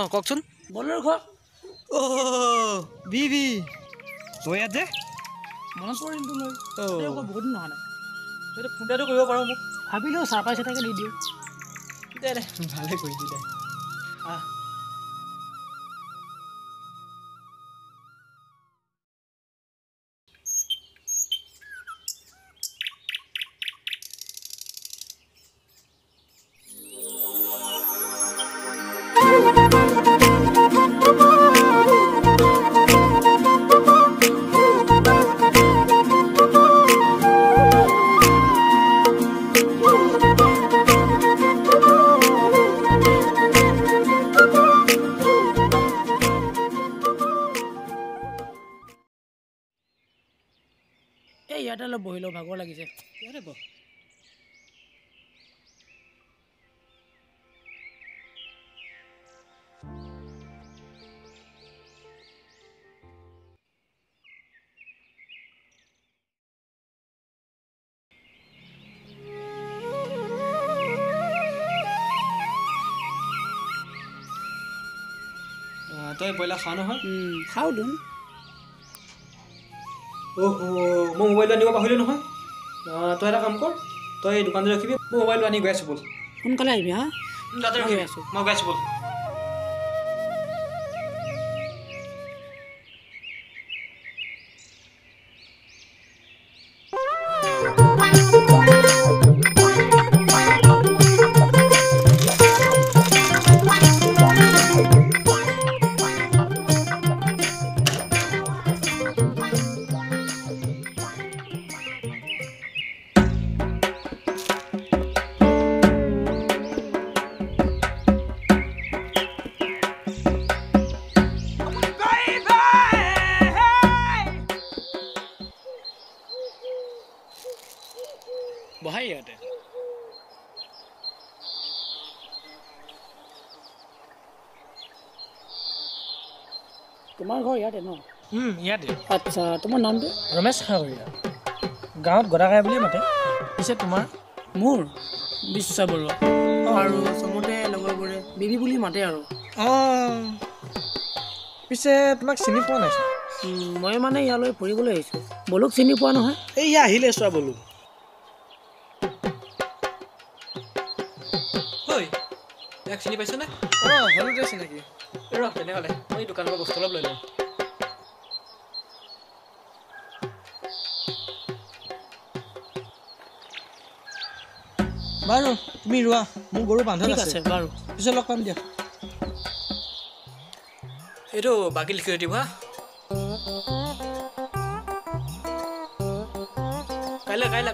কওকচোন বলৰ ঘৰ বিবি তই ইয়াত যে মনত পৰিল তোলৈ বহুত দিন নহয় নাই তই ফোনটো কৰিব পাৰোঁ মোক ভাবিলেও চাৰপ্ৰাইজ এটাকে দি দিওঁ দে ভালে কৰিবি দে এই ইয়াতে অলপ বহি লওঁ ভাগৰ লাগিছে ইয়াতে বহ তই ব্ৰইলাৰ খাৱ নহয় খাওঁ তোন মই মোবাইলটো আনিব পাহৰিলোঁ নহয় তই এটা কাম কৰ তই দোকানটো ৰাখিবি মই মোবাইলটো আনি গৈ আছোঁ ব'ল সোনকালে আহিবি হা তাতে ৰখি আছোঁ মই গৈ আছোঁ ব'ল বহাই ইয়াতে তোমাৰ ঘৰ ইয়াতে ন ইয়াতে আচ্ছা তোমাৰ নামটো ৰমেশ খাগৰীয়া গাঁৱত গদাকাই বুলি মাতে পিছে তোমাৰ মোৰ বিশ্বা বৰুৱা আৰু চবতে লগৰবোৰে বিবি বুলি মাতে আৰু পিছে তোমাক চিনি পোৱা নাই মই মানে ইয়ালৈ ফুৰিবলৈ আহিছোঁ বলুক চিনি পোৱা নহয় এই ইয়া আহিলে চোৱা বলো ইয়াক চিনি পাইছনে হ'লোতে চিনাকি ৰ তেনেহ'লে মই দোকানৰ পৰা বস্তু অলপ লৈ লওঁ বাৰু তুমি ৰোৱা মোৰ গৰু বান্ধা আছে বাৰু পিছত লগ পাম দিয়া এইটো বাকী লিখি দিব হা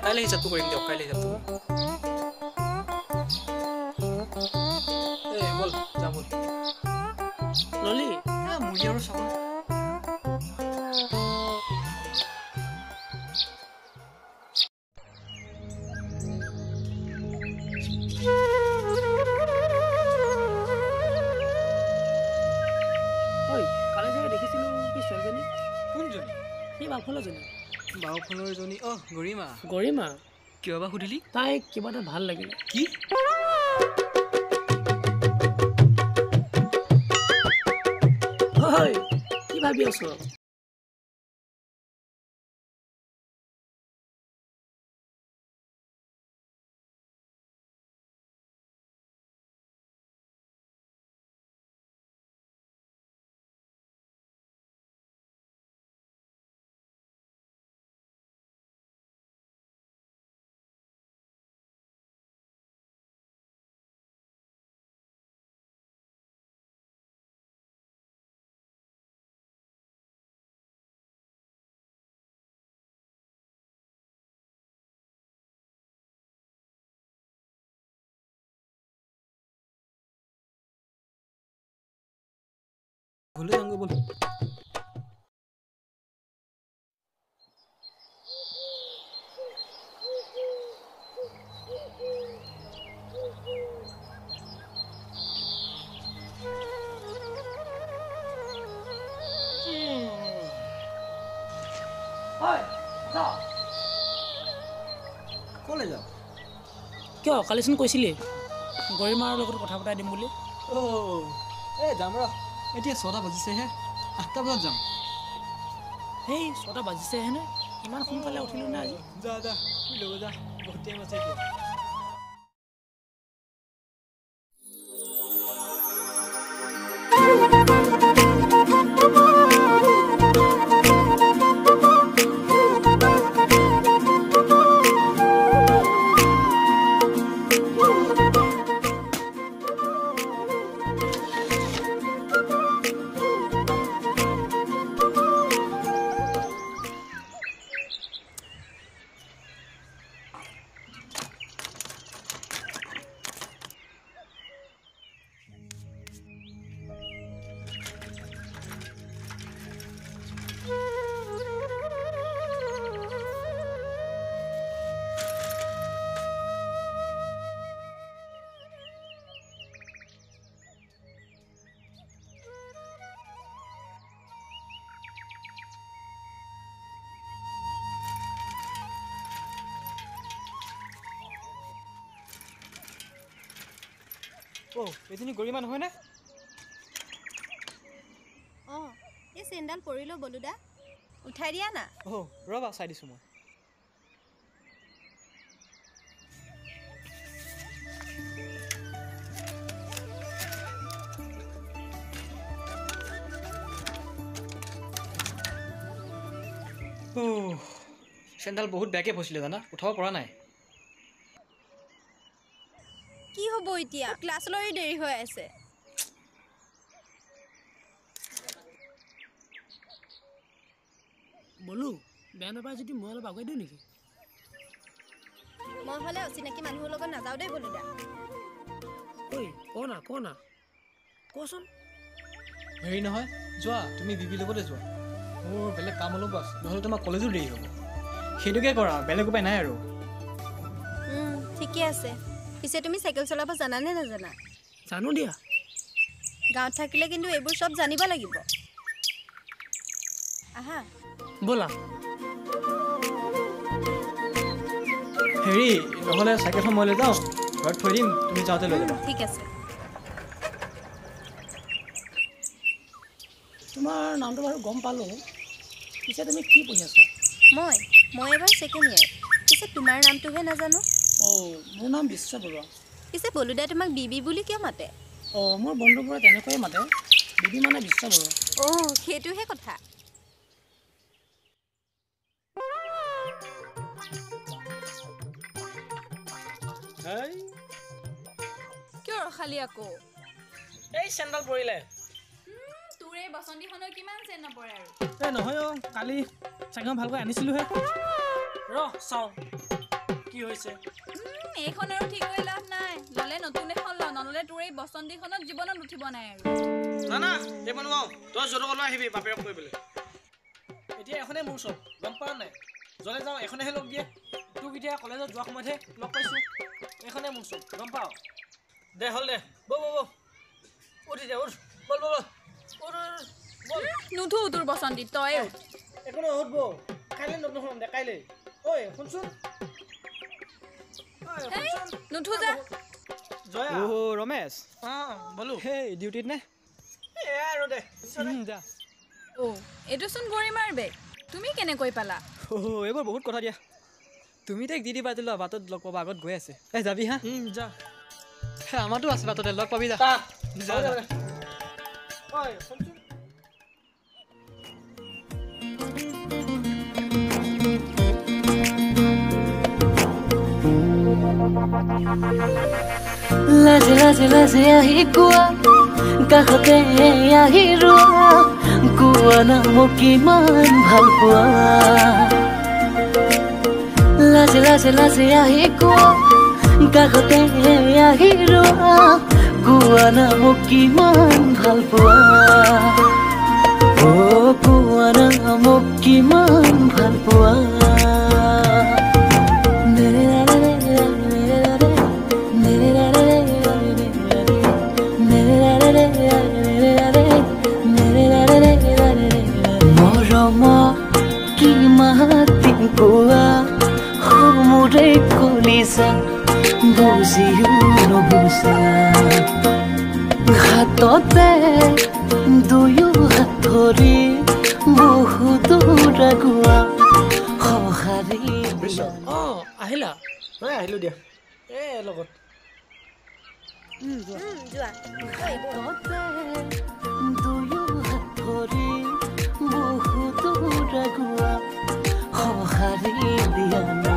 কাইলৈ হিচাপটো কৰিম দিয়ক কাইলৈ হিচাপটো বল যা বল ললি মুড়ি আৰু চাউল কালি চাগে দেখিছিলোঁ কি ছোৱালীজনী কোনজনী সেই বাওঁফালৰজনী বাওঁফালৰজনী গৰিমা গৰিমা কিয় বা সুধিলি তাইক কিবা এটা ভাল লাগিলে কি কি ভাবি আছো ভুলে যাওঁগৈ বল কলে যাও কিয় কালিচোন কৈছিলি গৰিমাৰ লগত কথা পতাই দিম বুলি এই যাম ৰ এতিয়া 6টা বাজিছেহে 8টা বজাত যাম সেই 6টা বাজিছেহেনে ইমান সোনকালে উঠিলো নে আজি যা যা শুই ল'ব যা বহুত টাইম আছে এতিয়া এজনী গৰিমা নহয় নে এই চেণ্ডাল পৰিলো বলুদা উঠাই দিয়া না ৰবা চাই দিছোঁ মই চেণ্ডাল বহুত বেয়াকৈ ফচিলে জানা উঠাব পৰা নাই কি হ'ব এতিয়া ক্লাছলৈ দেৰি হৈ আছে বলো বেয়া নাপায় যদি মই অলপ আগুৱাই দিওঁ নেকি মই হ'লে অচিনাকি মানুহৰ লগত নাযাওঁ দেই বলুদা ঐ ক না কচোন হেৰি নহয় যোৱা তুমি বিবিৰ লগতে যোৱা মোৰ বেলেগ কাম অলপ আছে নহ'লে তোমাৰ কলেজো দেৰি হ'ব সেইটোকে কৰা বেলেগ উপায় নাই আৰু ঠিকে আছে পিছে তুমি চাইকেল চলাব জানানে নাজানা জানো দিয়া গাঁৱত থাকিলে কিন্তু এইবোৰ চব জানিব লাগিব আহা ব'লা হেৰি নহ'লে চাইকেলখন মই লৈ যাওঁ ঘৰত থৈ দিম তুমি যাওঁতে লৈ যাবা ঠিক আছে তোমাৰ নামটো বাৰু গম পালোঁ পিছে তুমি কি পঢ়ি আছা মই এবাৰ ছেকেণ্ড ইয়েৰ পিছে তোমাৰ নামটোহে নাজানো মোৰ নাম বিশ্ব বৰুৱা পিছে বলুদাই তোমাক বিবি বুলি কিয় মাতে মোৰ বন্ধুবোৰে তেনেকৈয়ে মাতে বিবি মানে বিশ্ব বৰুৱা সেইটোহে কথা কিয় ৰখালি আকৌ এই চেণ্ডাল পৰিলে তোৰ এই বসন্তীখনৰ কিমান চেন নপৰে আৰু এই নহয় কালি চাইকেলখন ভালকৈ আনিছিলোঁহে চাওঁ কি হৈছে এইখন আৰু ঠিক কৰি লাভ নাই ল'লে নতুন এখন ল নল'লে তোৰ এই বসন্তীখনত জীৱনত উঠিব নাই আৰু জানা এই মানুহ তই য'ত লৈ আহিবি বাপেৰক কৰিবলৈ এতিয়া এখনেই মোৰ চব গম পোৱা নাই য'লে যাওঁ এখনেহে লগ দিয়ে তোক এতিয়া কলেজত যোৱা সময়তহে লগ পাইছোঁ এইখনেই মোৰ চব গম পাওঁ দে হ'ল দে ব'ল উঠি দে উঠ ব'ল নুঠো তোৰ বসন্তী তই একো নহয় উঠ বৌ কাইলৈ নতুন হ'ম দে কাইলৈ ঐ শুনচোন নুঠো যা জয়া ৰমেশ বলো সেই ডিউটিত নে আৰু দে যা এইটোচোন গৰিমাৰ বেগ তুমি কেনেকৈ পালা এইবোৰ বহুত কথা দিয়া তুমি তাইক দি দিবা লোৱা বাটত লগ পাবা আগত গৈ আছে যাবি হা যা আমাৰতো আছে বাটতে লগ পাবি যা লাজে লাজে লাজে আহি কোৱা কাষতে আহি ৰোৱা কোৱা না মোক কিমান ভাল পোৱা লাজে লাজে লাজে আহি কোৱা কাষতে আহি ৰোৱা কোৱা না মোক কিমান ভাল পোৱা কোৱা না মোক কিমান ভাল পোৱা মোৰে কলিজা বুজিও নুবুজা ঘাট ততে দুয়ো হাত ধৰি বহু দূৰ আগুৱা সঁহাৰি অঁ আহিলা নাই আহিলোঁ দিয়া লগত যোৱা ততে দুয়ো হাত ধৰি বহু দূৰ আগুৱা সঁহাৰি দিয়া না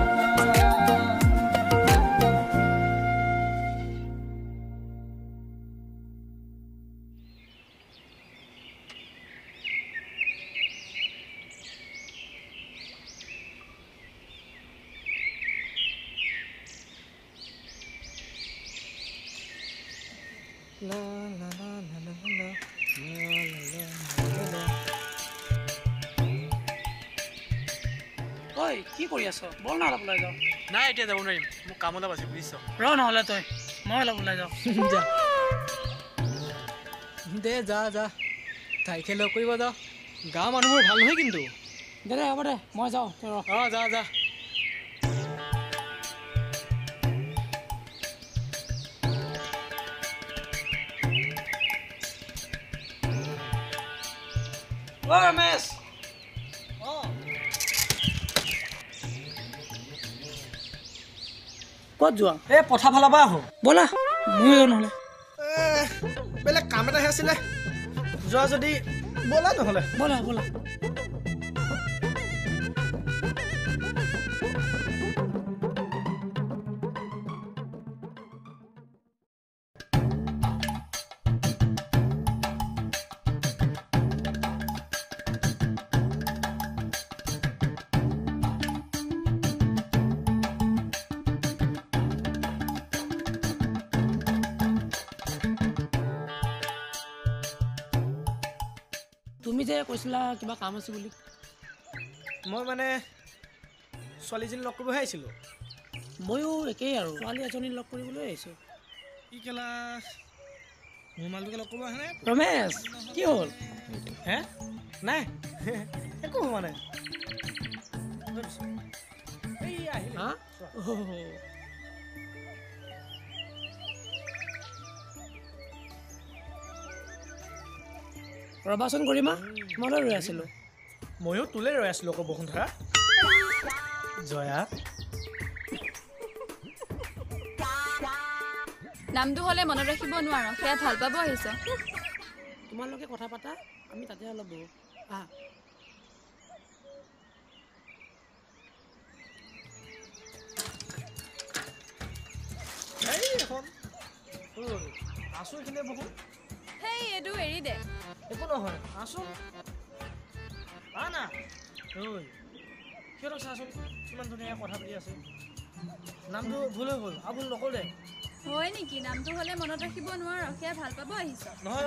ঐ কি কৰি আছ বল না অলপ ওলাই যাওঁ নাই এতিয়া যাব নোৱাৰিম মোক কাম অলপ আছে বুজিছ ৰ নহ'লে তই মই অলপ ওলাই যাওঁ যা দে যা যা তাইকে লগ কৰিব যাওঁ গাঁৱৰ মানুহবোৰ ভাল নহয় কিন্তু দে হ'ব দে মই যাওঁ তই ৰ অঁ যা যা অ ৰমেশ ক'ত যোৱা এই পথাৰ ফালৰ পৰা আহোঁ ব'লা ময়ো যাওঁ নহ'লে বেলেগ কাম এটাহে আছিলে যোৱা যদি ব'লা নহ'লে ব'লা ব'লা তুমি যে কৈছিলা কিবা কাম আছে বুলি মই মানে ছোৱালীজনী লগ কৰিবহে আহিছিলোঁ ময়ো একেই আৰু ছোৱালী এজনী লগ কৰিবলৈ আহিছোঁ কি কেলা মোৰ মালটোকে লগ কৰিব আহেনে ৰমেশ কি হ'ল হে নাই একো হোৱা নাই এই আহিলে হা ৰবাচোন কৰিমা তোমালৈ ৰৈ আছিলোঁ ময়ো তোলে ৰৈ আছিলোঁ আকৌ বসুন্ধৰা জয়া নামটো হ'লে মনত ৰাখিব নোৱাৰো সেয়া ভাল পাব আহিছ তোমালোকে কথা পাতা আমি তাতে অলপ বহো আহা এই এখন আছো এইখিনিয়ে বহুত সেই এইটো এৰি দে একো নহয় আছো না ঐ সিহঁতক চাচোন কিমান ধুনীয়াকৈ কথা পাতি আছে নামটো ভুল হৈ গ'ল আৰু ভুল নক'লে হয় নেকি নামটো হ'লে মনত ৰাখিব নোৱাৰো সেয়া ভাল পাব আহিছ নহয়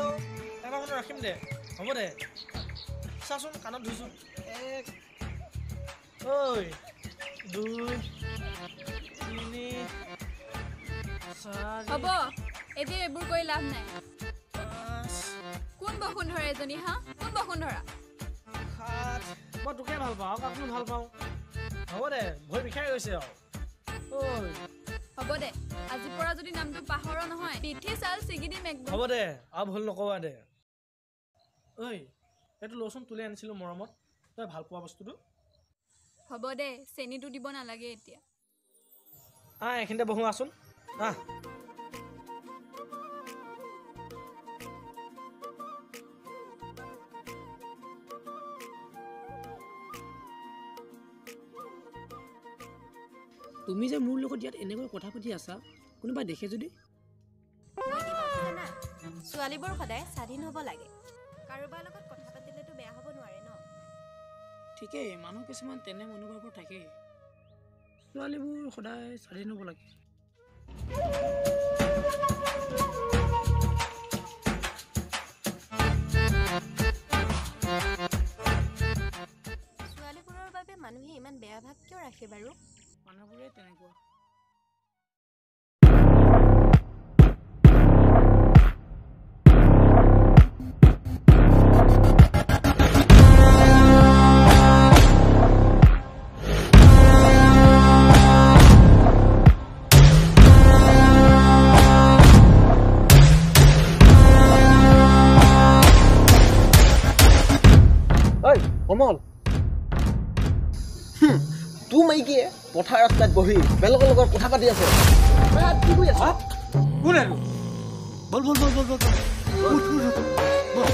এবাৰ মনত ৰাখিম দে হ'ব দে চাচোন কাণত ধুইছোঁ 1 ঐ 2 3 4 হ'ব এতিয়া এইবোৰ কৰি লাভ নাই 5 কোন বসুন্ধৰা এজনী হা কোন বসুন্ধৰা 7 মই তোকে ভাল পাওঁ আৰু কাকনো ভাল পাওঁ হ'ব দে ভয় বিষাই গৈছে আৰু ঐ হ'ব দে আজিৰ পৰা যদি নামটো পাহৰ নহয় পিঠি চাল ছিগি দিম একদম হ'ব দে আৰু ভুল নকবা দে ঐ এইটো লচোন তুলি আনিছিলোঁ মৰমত তই ভাল পোৱা বস্তুটো হ'ব দে চেনিটো দিব নালাগে এতিয়া এইখিনিতে বহোঁ আচোন তুমি যে মোৰ লগত ইয়াত এনেকৈ কথা পাতি আছা কোনোবাই দেখে যদি মই কি ভাবোঁ জানা ছোৱালীবোৰ সদায় স্বাধীন হ'ব লাগে কাৰোবাৰ লগত কথা পাতিলেতো বেয়া হ'ব নোৱাৰে ন ঠিকেই মানুহ কিছুমান তেনে মনোভাৱৰ থাকে ছোৱালীবোৰ সদায় স্বাধীন হ'ব লাগে ছোৱালীবোৰৰ বাবে মানুহে ইমান বেয়া ভাৱ কিয় ৰাখে বাৰু মানুহবোৰে তেনেকুৱা কমল তোৰ মাইকীয়ে পথাৰ ৰাস্তাত বহি বেলেগৰ লগত কথা পাতি আছে কি কৰি আছ কোন আৰু বল বল বল বল বল বল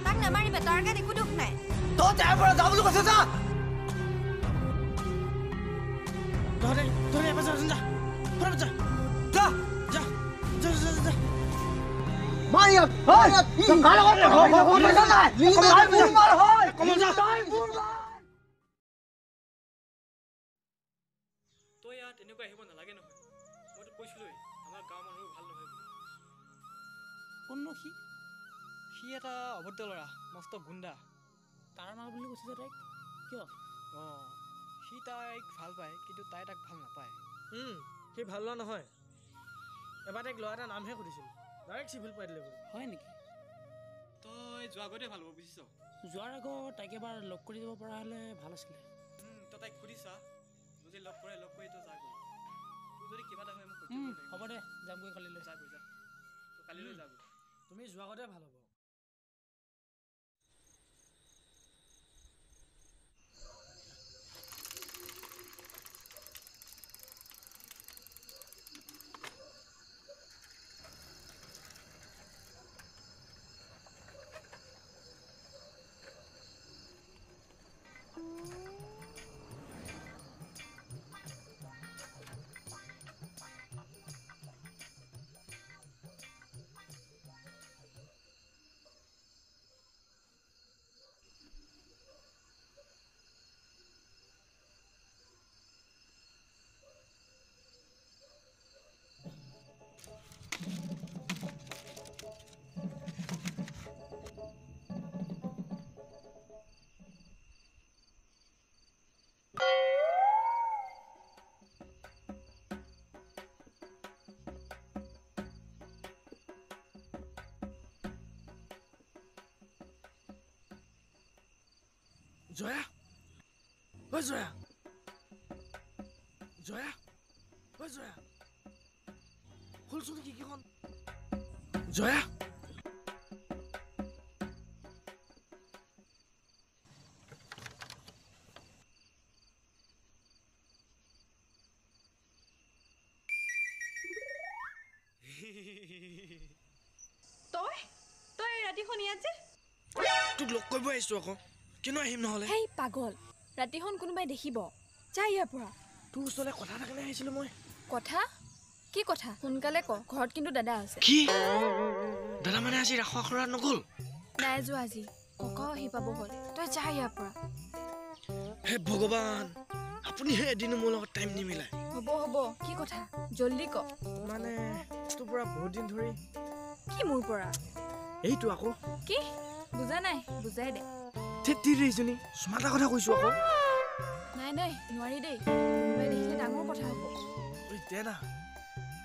তাক নামাৰিবা তাৰ গাত একো দুখ নাই তই তাৰ পৰা যা বুলি কৈছ যা ধৰে এবাৰ যা ফটাফট যা যা যা যা যা যা মাৰিয়াত মাৰিয়াত তই কাৰ লগত কৈছ নাই লিলি মাৰ হয় কমল যা তই ইয়াত এনেকুৱা আহিব নালাগে নহয় মইতো কৈছিলোৱেই আমাৰ গাঁৱৰ মানুহ ভাল নহয় বুলি কোননো সি এটা অভদ্ৰ ল'ৰা মস্ত গুণ্ডা তাৰ মা বুলি কৈছে যে তাইক কিয় অঁ সি তাইক ভাল পায় কিন্তু তাই তাক ভাল নাপায় সি ভাল লোৱা নহয় এবাৰ তাইক ল'ৰা এটা নামহে সুধিছিল ডাইৰেক্ট চিভিল পাই দিলে হয় নেকি তই যোৱা আগতে ভাল হ'ব বুজিছ যোৱাৰ আগত তাইক এবাৰ লগ কৰি দিব পৰা হ'লে ভাল আছিলে তই তাইক সুধিছা যদি লগ কৰি তই যা গৈ তোৰ যদি কিবা এটা হয় মোক হ'ব দে যামগৈ কালিলৈ যা গৈ যা তই কালিলৈ যা গৈ তুমি যোৱা আগতে ভাল হ'ব জয়া ঐ জয়া জয়া ঐ জয়া খুলছো নেকি কিখন জয়া তই ৰাতিখন ইয়াত যে তোক লগ কৰিব আহিছো আকৌ কিনো আহিম নহ'লে হেই পাগল ৰাতিখন কোনোবাই দেখিব যা ইয়াৰ পৰা তোৰ ওচৰলৈ কথা থাকিলে আহিছিলো মই কথা কি কথা সোনকালে ক ঘৰত কিন্তু দাদা আছে কি দাদা মানে আজি ৰাখোৱা খৰাত নগ'ল নাই যোৱা আজি ককাও আহি পাব হ'ল তই যা ইয়াৰ পৰা হে ভগৱান আপুনিহে এদিনো মোৰ লগত টাইম নিমিলাই হ'ব হ'ব কি কথা জল্দি ক মানে তোৰ পৰা বহুত দিন ধৰি কি মোৰ পৰা এইটো আকৌ কি বুজা নাই বুজাই দে তেতিৰিজনী স্মাৰ্টাৰ কথা কৈছো আকৌ নাই নাই নোৱাৰি দেই কোনোবাই দেখিলে ডাঙৰ কথা হ'ব ঐ দে না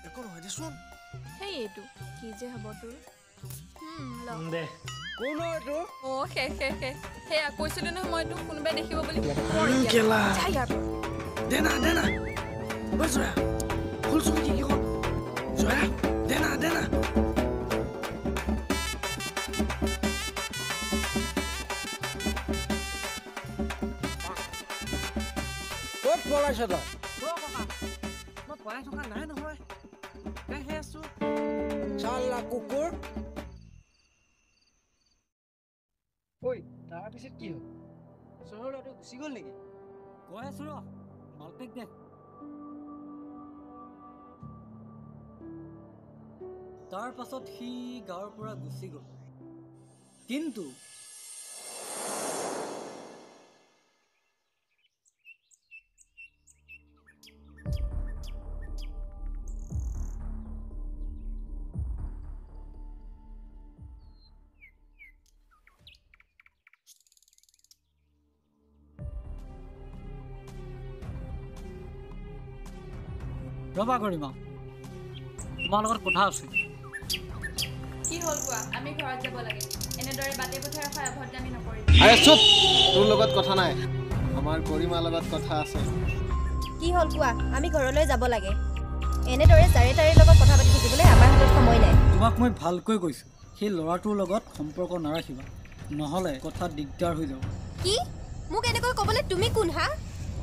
একো নহয় দেচোন সেই এইটো কি যে হ'ব তোৰ ল দে কোন এইটো অ' সেয়া কৈছিলো নহয় মই তোক কোনোবাই দেখিব বুলি কেলা যা ইয়াৰ পৰা দে না ঐ জয়া খুলছো নেকি কিখন জয়া দে না ক'ত পলাইছ তই মই পঢ়াই থকা নাই নহয় কাইহে আছো চালা কুকুৰ ঐ তাৰ পিছত কি হ'ল চহৰৰ ল'ৰাটো গুচি গ'ল নেকি কৈ আছো ৰ মালপেক দে তাৰ পাছত সি গাঁৱৰ পৰা গুচি গ'ল কিন্তু ৰবা কৰিমা তোমাৰ লগত কথা আছে কি হ'ল কোৱা আমি ঘৰত যাব লাগে এনেদৰে বাটে পথে ৰখা অভদ্ৰামি নকৰিবা আৰে চুপ তোৰ লগত কথা নাই আমাৰ কৰিমাৰ লগত কথা আছে কি হ'ল কোৱা আমি ঘৰলৈ যাব লাগে এনেদৰে চাৰে তাৰিৰ লগত কথা পাতি থাকিবলৈ আমাৰ হাতত সময় নাই তোমাক মই ভালকৈ কৈছোঁ সেই ল'ৰাটোৰ লগত সম্পৰ্ক নাৰাখিবা নহ'লে কথা দিগদাৰ হৈ যাব কি মোক এনেকৈ ক'বলৈ তুমি কোন হা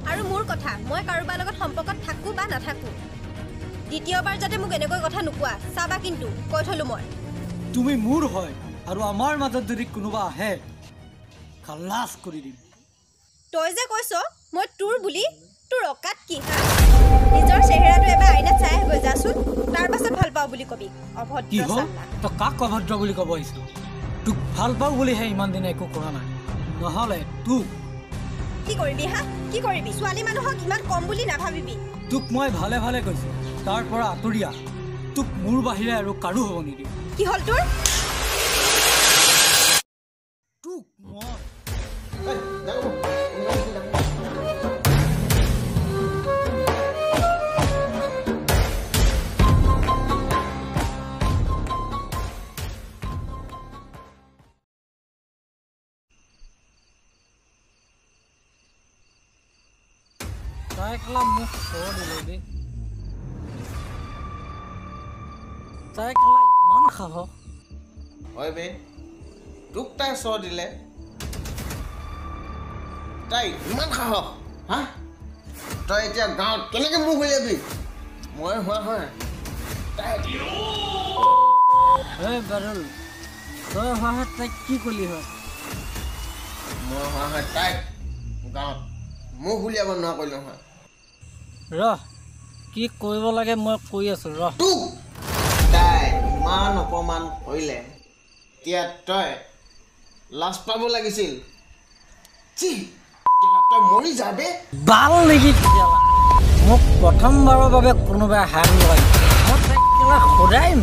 আৰু মোৰ কথা মই কাৰোবাৰ লগত সম্পৰ্কত থাকোঁ বা নাথাকোঁ দ্বিতীয়বাৰ যাতে মোক এনেকৈ কথা নোকোৱা চাবা কিন্তু কৈ থলোঁ মই তুমি মোৰ হয় আৰু আমাৰ মাজত যদি কোনোবা আহে খালাচ কৰি দিম তই যে কৈছ মই তোৰ বুলি তোৰ অকাত কি হা নিজৰ চেহেৰাটো এবাৰ আইনাত চাই গৈ যাচোন তাৰ পাছত ভাল পাওঁ বুলি কবি কি অভদ্ৰ হ'ল চাল্লা তই কাক অভদ্ৰ বুলি ক'ব আহিছিলো তোক ভাল পাওঁ বুলিহে ইমান দিনে একো কৰা নাই নহ'লে তোক কি কৰিবি হা কি কৰিবি ছোৱালী মানুহক ইমান কম বুলি নাভাবিবি তোক মই ভালে ভালে কৈছোঁ তাৰ পৰা আঁতৰি আহ তোক মোৰ বাহিৰে আৰু কাৰো হ'ব নিদিওঁ কি হ'ল তোৰ তোক মই তাই কেলা মোক চৰ দিলে দেই তাই কেলা ইমান সাহস হয় বে তোক তাই চৰ দিলে তাই ইমান সাহস হা তই এতিয়া গাঁৱত কেনেকৈ মুখ উলিয়াবি মই হোৱা হয় তাই এই বাদল তই হোৱা তাইক কি কলি হয় মই হোৱা হয় তাইক গাঁৱত মুখ উলিয়াব নোৱাৰা কৰিলোঁ হয় ৰহ কি কৰিব লাগে মই কৈ আছোঁ ৰহ তোক তাই ইমান অপমান কৰিলে এতিয়া তই লাজ পাব লাগিছিল চি তই মৰি যাবে বাল নেকি কেলা মোক প্ৰথমবাৰৰ বাবে কোনোবাই হাত লগাই মই তাইক কেলা সদায়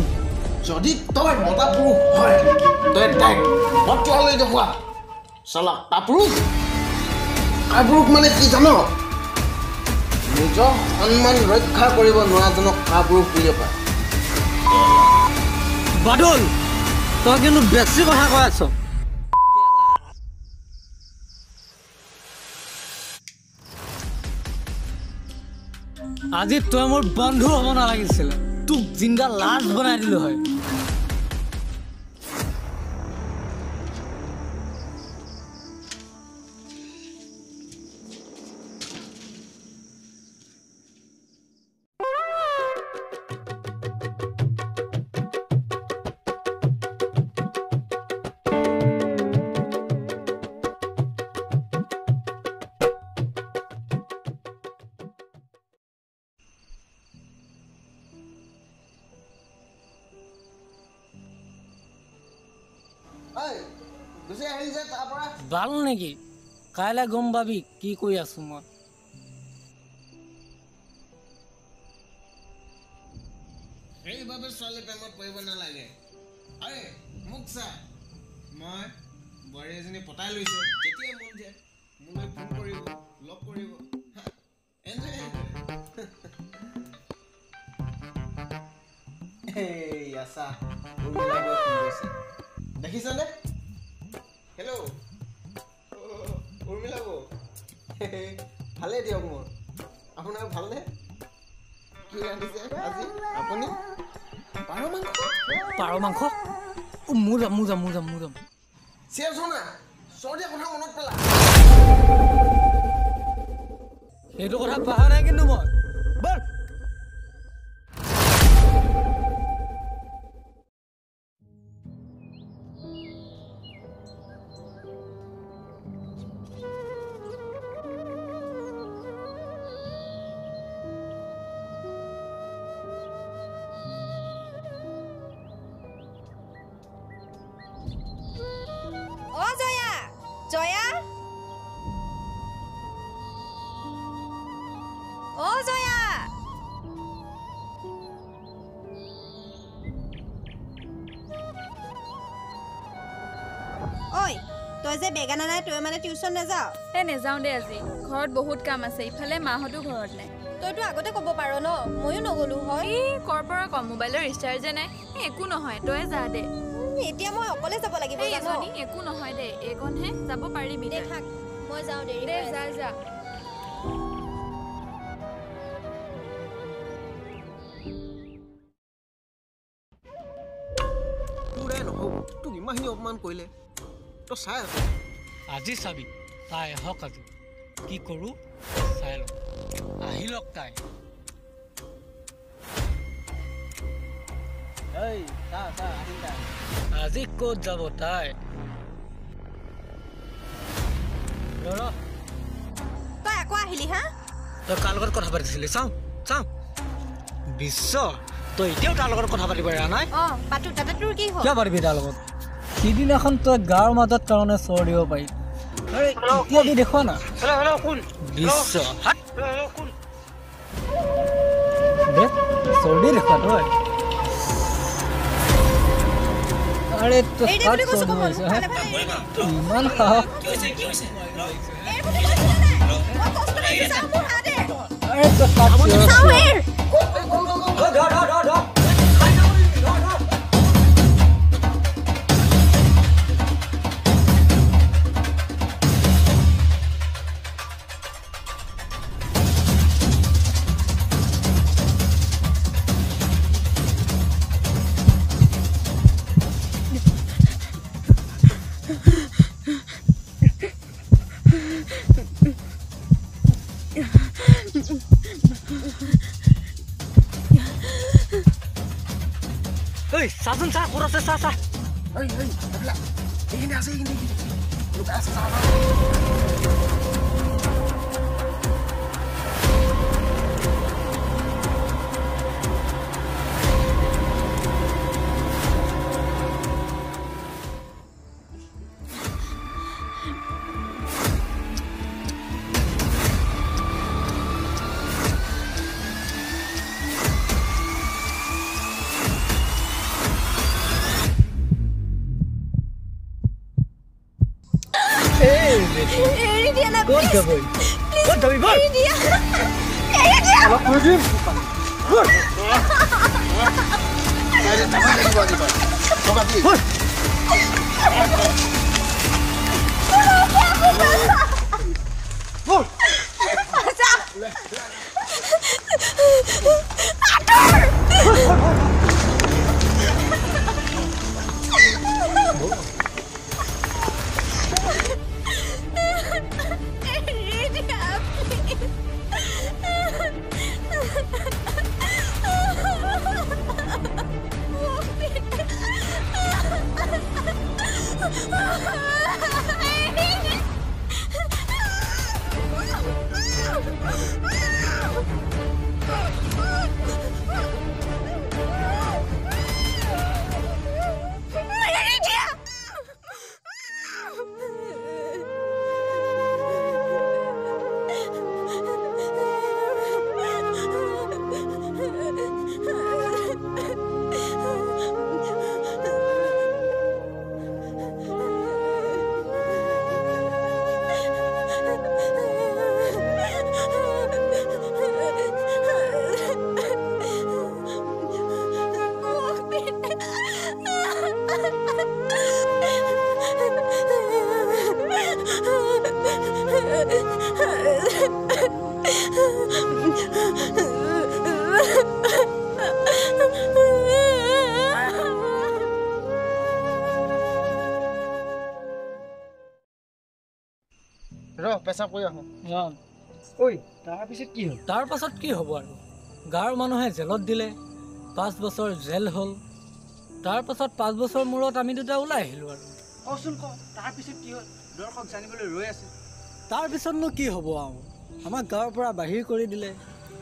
যদি তই মতা পুৰুষ হয় তই তাইক বটলালৈ দেখুৱা চালা কাপুৰুষ কাপুৰুষ মানে কি জান নিজৰ সন্মান ৰক্ষা কৰিব নোৱাৰাজনক কাপুৰুষ বুলিয়ে কয় বাদল তই কিন্তু বেছি কথা কৈ আছ আজি তই মোৰ বন্ধু হ'ব নালাগিছিলে তোক জিন্দা লাজ বনাই দিলো হয় গুচি আহিল যে তাৰ পৰা ভাল নেকি কাইলৈ গম পাবি কি কৰি আছো মই সেইবাবে ছোৱালী প্ৰেমত পৰিব নালাগে আৰে মোক চা মই বোৱাৰী এজনী পতাই লৈছোঁ যেতিয়াই মন যায় মোলৈ ফোন কৰিব লগ কৰিব এই আছা উৰ্মিলা গৈ ফোন কৰিছে দেখিছনে হেল্ল' উৰ্মিলা বৌ ভালেই দিয়ক মোৰ আপোনাৰ ভালনে কি ৰান্ধিছে আজি আপুনি পাৰ মাংস মোৰ যাম চিয়া চোনা চৰ্দিয়া কথা মনত পেলা সেইটো কথা পাহৰা নাই কিন্তু মই বল জয়া অ জয়া ঐ তই যে বেগানা নাই তই মানে টিউচন নাযাও নেযাওঁ দে আজি ঘৰত বহুত কাম আছে ইফালে মাহঁতো ঘৰত নাই তইতো আগতে ক'ব পাৰ ন ময়ো নগলো হয় কৰ পৰা কম মোবাইলৰ ৰিচাৰ্জে নাই একো নহয় তই যা দে এতিয়া মই অকলে যাব লাগিব জানো একো নহয় দে এইকণহে যাব পাৰিবি দে থাক মই যাওঁ দেৰি দে যা যা তোৰে নহ'ব তোক ইমানখিনি অপমান কৰিলে তই চাই আছ আজি চাবি তাই আহক আজি কি কৰোঁ চাই লওঁ আহিলক তাই আজি ক'ত যাব তাই তই আকৌ আহিলি হা তই কাৰ লগত কথা পাতিছিলি চাওঁ চাওঁ বিশ্ব তই এতিয়াও তাৰ লগত কথা পাতিব পৰা নাই পাতো তাতে তোৰ কি হ'ল কিয় পাৰিবি তাৰ লগত সিদিনাখন তই গাঁৱৰ মাজত কাৰণে চৰ দিব পাৰি এতিয়া দি দেখুৱা না বিশ্ব চৰ্দি দেখুৱা তই আৰে তই ইমান সাহস চাচোন চা ক'ত আছে চা চা এইখিনি আছে এইখিনি লুকাই আছে চা ক'ত যাবই ক'ত যাবি বল পেচাব কৰি আহোঁ ঐ তাৰপিছত কি হ'ল তাৰ পাছত কি হ'ব আৰু গাঁৱৰ মানুহে জেলত দিলে 5 বছৰ জেল হ'ল তাৰ পাছত 5 বছৰ মূৰত আমি দুটা ওলাই আহিলোঁ আৰু কচোন ক তাৰপিছত কি হ'ল দৰ্শক জানিবলৈ ৰৈ আছে তাৰপিছতনো কি হ'ব আৰু আমাক গাঁৱৰ পৰা বাহিৰ কৰি দিলে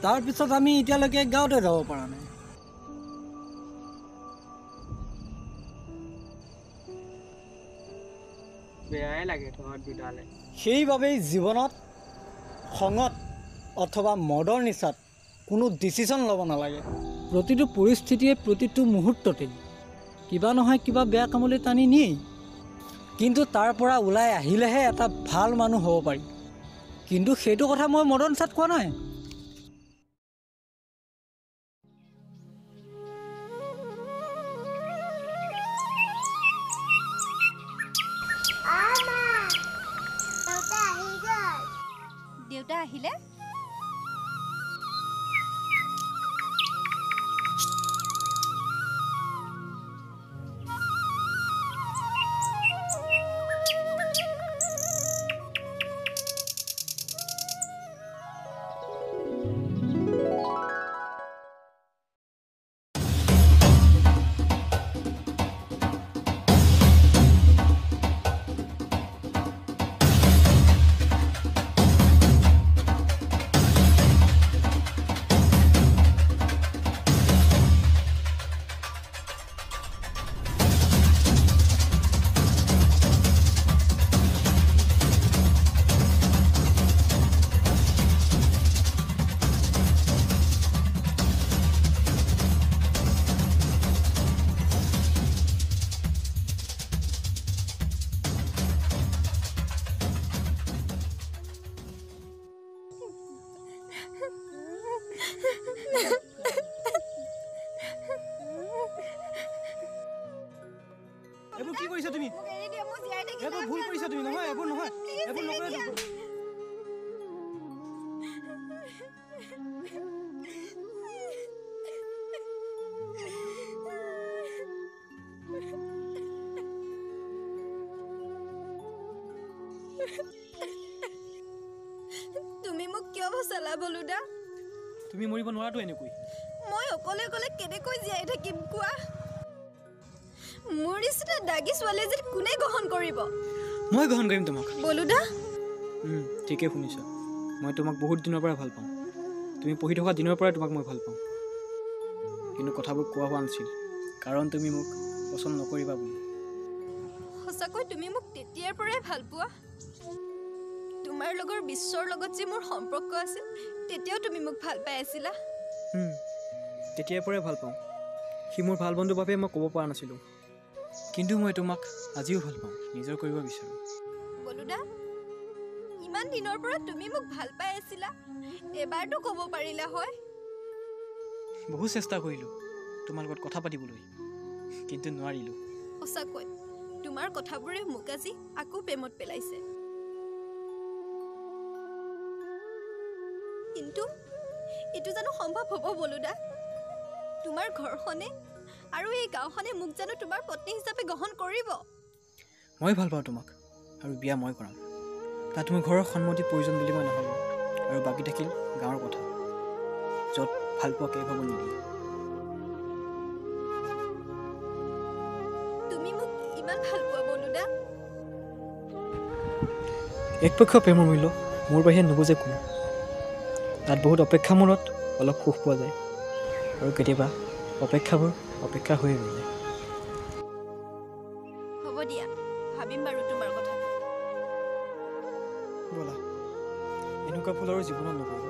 তাৰপিছত আমি এতিয়ালৈকে গাঁৱতে যাব পৰা নাই বেয়াই লাগে তহঁত দুটালে সেইবাবেই জীৱনত খঙত অথবা মদৰ নিচাত কোনো ডিচিশ্যন ল'ব নালাগে প্ৰতিটো পৰিস্থিতিয়ে প্ৰতিটো মুহূৰ্ততেই কিবা নহয় কিবা বেয়া কামলৈ টানি নিয়েই কিন্তু তাৰ পৰা ওলাই আহিলেহে এটা ভাল মানুহ হ'ব পাৰি। কিন্তু সেইটো কথা মই মদন ছাত কোৱা নাই। দেউতা আহিলে? এইবোৰ কি কৰিছা তুমি? এইবোৰ ভুল কৰিছা তুমি। নহয় এইবোৰ নহয়, এইবোৰ নকৰিবা। তুমি মোক কিয় বচালা বলুদা? তুমি মৰিব নোৱাৰাতো এনেকৈ। মই অকলে অকলে কেনেকৈ জীয়াই থাকিম কোৱা? মোৰ নিচিনা দাগী ছোৱালী যে কোনে গ্ৰহণ কৰিব? মই গ্ৰহণ কৰিম তোমাক। বলুদা ঠিকেই শুনিছা। মই তোমাক বহুত দিনৰ পৰা ভাল পাওঁ। তুমি পঢ়ি থকা দিনৰ পৰাই তোমাক মই ভাল পাওঁ। কিন্তু কথাবোৰ কোৱা হোৱা নাছিল, কাৰণ তুমি মোক পচন্দ নকৰিবা বুলি। সঁচাকৈ তুমি মোক তেতিয়াৰ পৰাই ভাল পোৱা? তোমাৰ লগৰ বিশ্বৰ লগত যে মোৰ সম্পৰ্ক আছিল, তেতিয়াও তুমি মোক ভাল পাই আছিলা? তেতিয়াৰ পৰাই ভাল পাওঁ। সি মোৰ ভাল বন্ধুৰ বাবে মই ক'ব পৰা নাছিলোঁ, কিন্তু মই তোমাক আজিও ভাল পাওঁ, নিজৰ কৰিব বিচাৰোঁ। বলুদা, ইমান দিনৰ পৰা তুমি মোক ভাল পাই আছিলা, এবাৰতো ক'ব পাৰিলা হয়? বহুত চেষ্টা কৰিলোঁ তোমাৰ লগত কথা পাতিবলৈ, কিন্তু নোৱাৰিলোঁ। সঁচাকৈ তোমাৰ কথাবোৰে মোক আজি আকৌ প্ৰেমত পেলাইছে। কিন্তু এইটো জানো সম্ভৱ হ'ব বলুদা? তোমাৰ ঘৰখনে আৰু এই গাঁওখনে মোক জানো তোমাৰ পত্নী হিচাপে গ্ৰহণ কৰিব? মই ভাল পাওঁ তোমাক আৰু বিয়া মই কৰাম। তাত মোৰ ঘৰৰ সন্মতি প্ৰয়োজন বুলি মই নাভাবোঁ। আৰু বাকী থাকিল গাঁৱৰ কথা, য'ত ভাল পোৱা কেই ভাব নিদিয়ে। তুমি মোক ইমান ভাল পোৱা বলুদা? একপক্ষ প্ৰেমৰ মূল্য মোৰ বাহিৰে নুবুজে কোনো। তাত বহুত অপেক্ষা মূলত অলপ সুখ পোৱা যায়, আৰু কেতিয়াবা অপেক্ষাবোৰ অপেক্ষা হৈয়ে ৰৈ যায়। হ'ব দিয়া, ভাবিম বাৰু তোমাৰ কথা। ব'লা, এনেকুৱা ভুল আৰু জীৱনত নকৰিবা।